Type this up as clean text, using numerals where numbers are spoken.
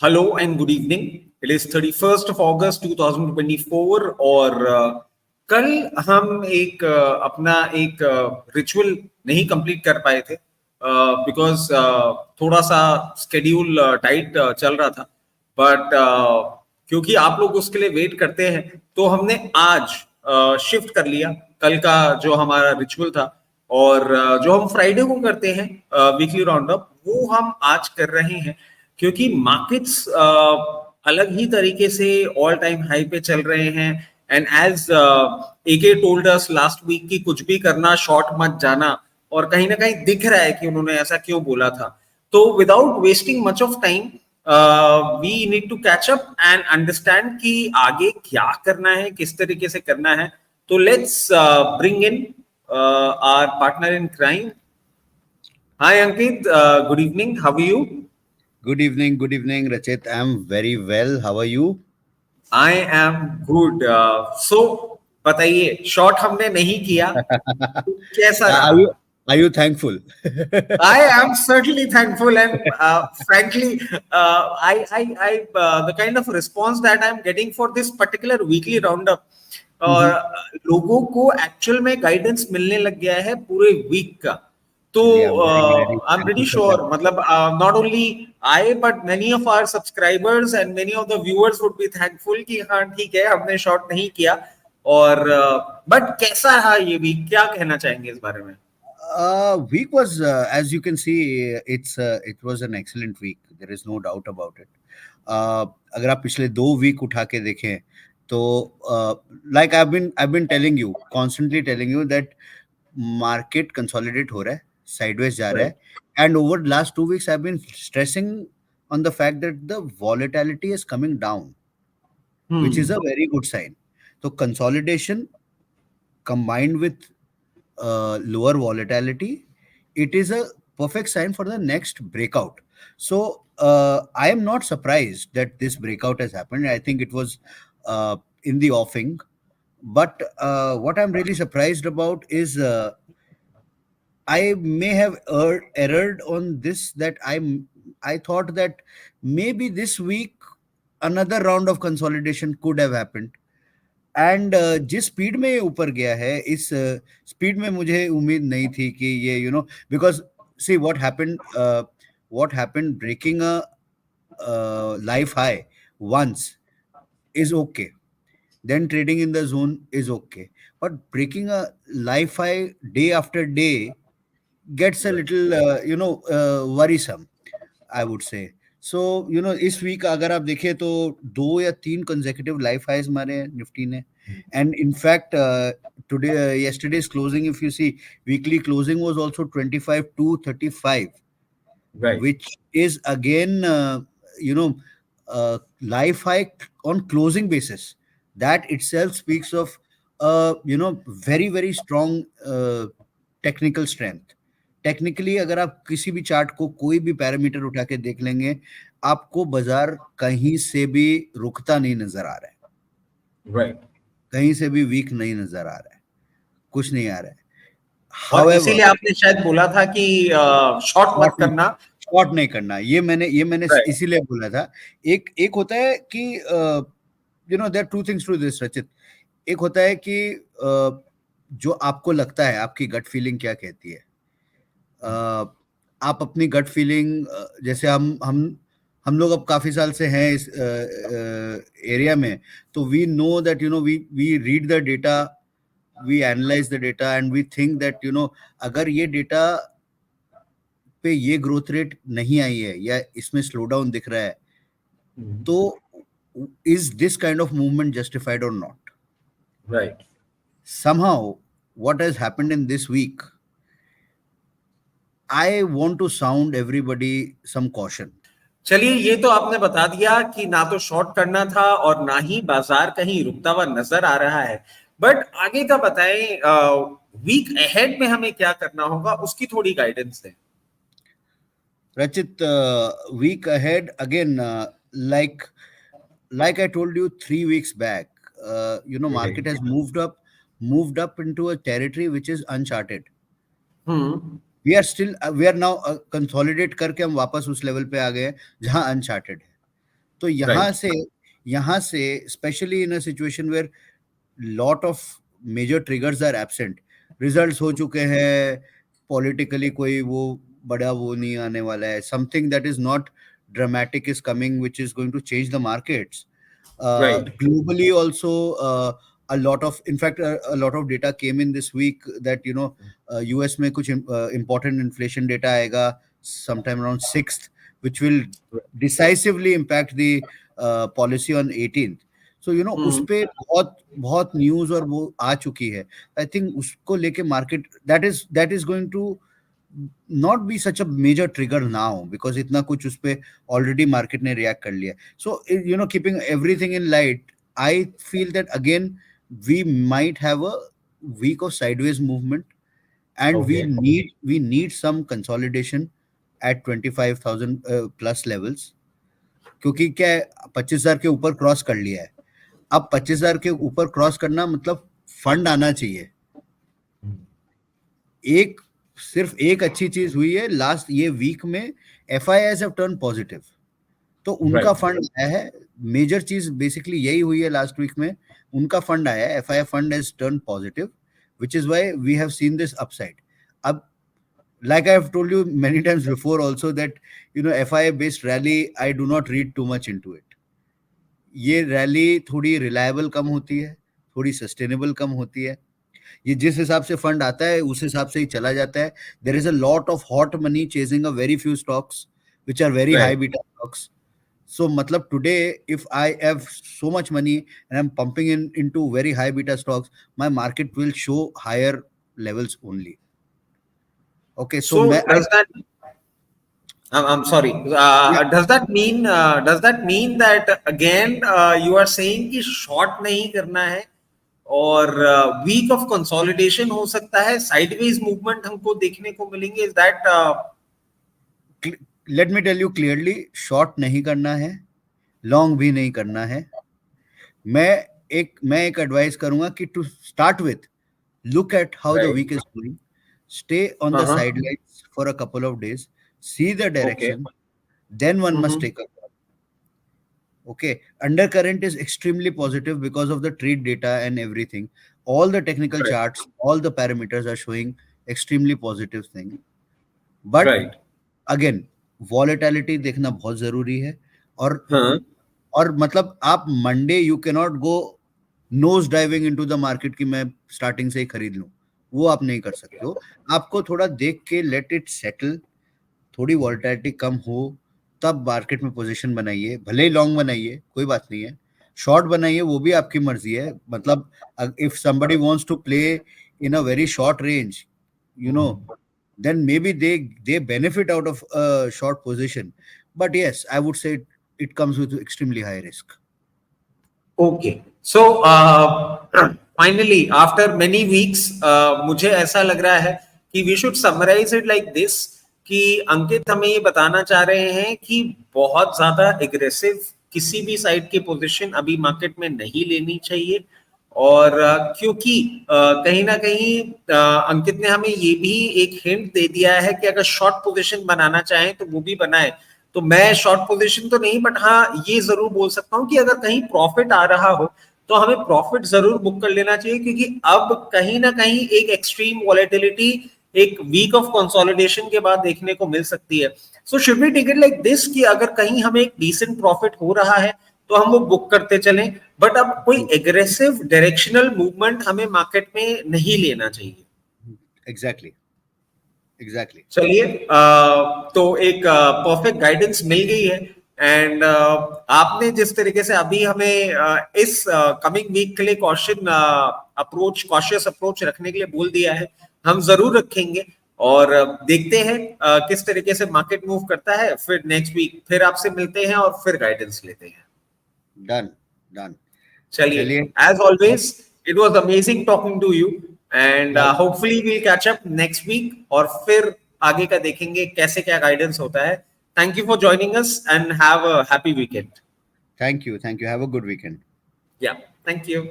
Hello and good evening. It is 31st of August 2024 और कल हम अपना एक रिचुअल नहीं कंप्लीट कर पाए थे बिकॉज थोड़ा सा स्केड्यूल टाइट चल रहा था बट क्योंकि आप लोग उसके लिए वेट करते हैं तो हमने आज शिफ्ट कर लिया कल का जो हमारा रिचुअल था और जो हम फ्राइडे को करते हैं वीकली राउंड अप वो हम आज कर रहे हैं क्योंकि मार्केट्स अलग ही तरीके से ऑल टाइम हाई पे चल रहे हैं and as AK told us last week की कुछ भी करना शॉर्ट मत जाना और कहीं ना कहीं दिख रहा है कि उन्होंने ऐसा क्यों बोला था तो without wasting much of time we need to catch up and understand कि आगे क्या करना है किस तरीके से करना है तो let's bring in our partner in crime. Hi Ankit, good evening. How are you? Good evening, Rachit. I'm very well. How are you? I am good. So बताइए शॉर्ट हमने नहीं किया कैसा रहा? Are you thankful? I am certainly thankful and frankly the kind of response that I'm getting for this particular weekly roundup और लोगों को actual में गाइडेंस मिलने लग गया है पूरे वीक का तो I'm pretty sure मतलब not only I but many of our subscribers and many of the viewers would be thankful कि हाँ ठीक है हमने शॉर्ट नहीं किया और बट कैसा रहा ये वीक क्या कहना चाहेंगे इस बारे में? Week was, as you can see, it was an excellent week. There is no doubt about it. अगर आप पिछले 2 वीक उठा के देखें तो like I've been telling you, constantly telling you that market consolidate हो रहा है, sideways जा रहा है, and over the last 2 weeks I've been stressing on the fact that the volatility is coming down, which is a very good sign. So consolidation combined with lower volatility, it is a perfect sign for the next breakout. So I am not surprised that this breakout has happened. I think it was in the offing. But what I'm really surprised about is I may have erred on this, that I thought that maybe this week another round of consolidation could have happened. And जिस speed में ऊपर गया है इस speed में मुझे उम्मीद नहीं थी कि ये because see what happened breaking a life high once is okay, then trading in the zone is okay, but breaking a life high day after day gets a little worrisome, I would say. So इस week अगर आप देखें तो 2 या 3 consecutive life highs मारे Nifty ने, and in fact today yesterday's closing, if you see, weekly closing was also 25,235, right, which is again life high on closing basis. That itself speaks of very very strong technical strength. Technically अगर आप किसी भी chart को कोई भी parameter उठा के देख लेंगे, आपको बाजार कहीं से भी रुकता नहीं नजर आ रहा है, right. कहीं से भी वीक नहीं नजर आ रहा है, कुछ नहीं आ रहा है. और इसीलिए आपने शायद बोला था कि शॉर्ट मत करना, शॉर्ट नहीं करना, ये मैंने right. इसीलिए बोला था. एक होता है कि there are 2 things to this, Rachit. एक होता है कि जो आपको लगता है, आपकी गट फीलिंग क्या कहती है. आप अपनी गट फीलिंग, जैसे हम लोग अब काफी साल से हैं इस एरिया में, तो we know that we read the data, we analyze the data and we think that अगर ये डेटा पे ये ग्रोथ रेट नहीं आई है या इसमें स्लो डाउन दिख रहा है, तो is this kind of movement justified or not? Right. Somehow what has happened in this week, I want to sound everybody some caution. चलिए, ये तो आपने बता दिया कि ना तो शॉर्ट करना था और ना ही बाजार कहीं रुकता हुआ नजर आ रहा है, बट आगे का बताएं, वीक अहेड में हमें क्या करना होगा, उसकी थोड़ी गाइडेंस दें. Rachit, week ahead again, like I told you 3 weeks back, market has moved up into a territory which is uncharted. We are now consolidate करके हम वापस उस लेवल पे आ गए जहां अनचार्टेड है. तो यहाँ से specially in a situation where lot of major triggers are absent, results हो चुके हैं, पॉलिटिकली कोई वो बड़ा वो नहीं आने वाला है, something that is not dramatic is coming which is going to change the markets. Right. Globally also, a lot of, in fact, a lot of data came in this week that US में कुछ important inflation data आएगा sometime around 6th, which will decisively impact the policy on 18th. So उस पे बहुत बहुत news और वो आ चुकी है. आई थिंक उसको लेके market that is going to not be such a major trigger now because इतना कुछ उस पे already market ने react कर लिया. So keeping everything in light, I feel that again we might have a week of sideways movement, and Okay. we need some consolidation at 25,000 plus levels. क्योंकि क्या है, 25,000 के ऊपर क्रॉस कर लिया है. अब 25,000 के ऊपर क्रॉस करना मतलब फंड आना चाहिए. सिर्फ एक अच्छी चीज हुई है लास्ट ये वीक में, FIIs हैव टर्न पॉजिटिव, तो उनका फंड आया है. मेजर चीज बेसिकली यही हुई है लास्ट वीक में, उनका फंड आया है, FII fund has turn positive, which is why we have seen this upside. अब like I have told you many times before also that FII based rally, I do not read too much into it. ये rally थोड़ी reliable कम होती है, थोड़ी sustainable कम होती है. ये जिस हिसाब से फंड आता है उस हिसाब से ही चला जाता है. There is a lot of hot money chasing a very few stocks which are very high beta stocks. So मतलब today if I have so much money and I'm pumping into very high beta stocks, my market will show higher levels only. Okay, so does that, I'm sorry. Does that mean that again you are saying कि short नहीं करना है और week of consolidation हो सकता है, sideways movement हमको देखने को मिलेंगे? Is that let me tell you clearly, short नहीं करना है, long भी नहीं करना है. मैं एक एडवाइस करूंगा कि to start with, look at how the week is going, stay on the sidelines for a couple of days, see the direction, then one must take a call. Okay, undercurrent is extremely positive because of the trade data and everything. All the technical charts, all the parameters are showing extremely positive thing. But again, volatility देखना बहुत जरूरी है. और मतलब आप Monday you can not go nose diving into the market कि मैं starting से ही खरीद लूं, वो आप नहीं कर सकते हो. आपको थोड़ा देख के लेट इट सेटल, थोड़ी वॉलेटिलिटी कम हो तब मार्केट में पोजीशन बनाइए. भले ही लॉन्ग बनाइए, कोई बात नहीं है, शॉर्ट बनाइए, वो भी आपकी मर्जी है. मतलब if somebody wants to play in a very short range, then maybe they benefit out of a short position. But yes, I would say it comes with extremely high risk. Okay, so finally after many weeks मुझे ऐसा लग रहा है कि we should summarize it like this कि अंकित हमें ये बताना चाह रहे हैं कि बहुत ज्यादा एग्रेसिव किसी भी साइड की पोजीशन अभी मार्केट में नहीं लेनी चाहिए. और क्योंकि कहीं ना कहीं अंकित ने हमें ये भी एक हिंट दे दिया है कि अगर शॉर्ट पोजीशन बनाना चाहें तो वो भी बनाए. तो मैं शॉर्ट पोजीशन तो नहीं, बट हाँ ये जरूर बोल सकता हूं कि अगर कहीं प्रॉफिट आ रहा हो तो हमें प्रॉफिट जरूर बुक कर लेना चाहिए, क्योंकि अब कहीं ना कहीं एक एक्सट्रीम वॉलेटिलिटी एक वीक ऑफ कंसोलिडेशन के बाद देखने को मिल सकती है. So should we take it like this कि अगर कहीं हमें एक डिसेंट प्रॉफिट हो रहा है तो हम वो बुक करते चलें, बट अब कोई एग्रेसिव डायरेक्शनल मूवमेंट हमें मार्केट में नहीं लेना चाहिए. एग्जैक्टली. चलिए, तो एक परफेक्ट गाइडेंस मिल गई है. एंड आपने जिस तरीके से अभी हमें इस कमिंग वीक के लिए कॉशियस अप्रोच रखने के लिए बोल दिया है, हम जरूर रखेंगे और देखते हैं किस तरीके से मार्केट मूव करता है. फिर नेक्स्ट वीक फिर आपसे मिलते हैं और फिर गाइडेंस लेते हैं. डन. चलिए, as always it was amazing talking to you and hopefully we'll catch up next week और फिर आगे का देखेंगे कैसे क्या गाइडेंस होता है. Thank you for joining us and have a happy weekend. Thank you. Have a good weekend. या, थैंक यू.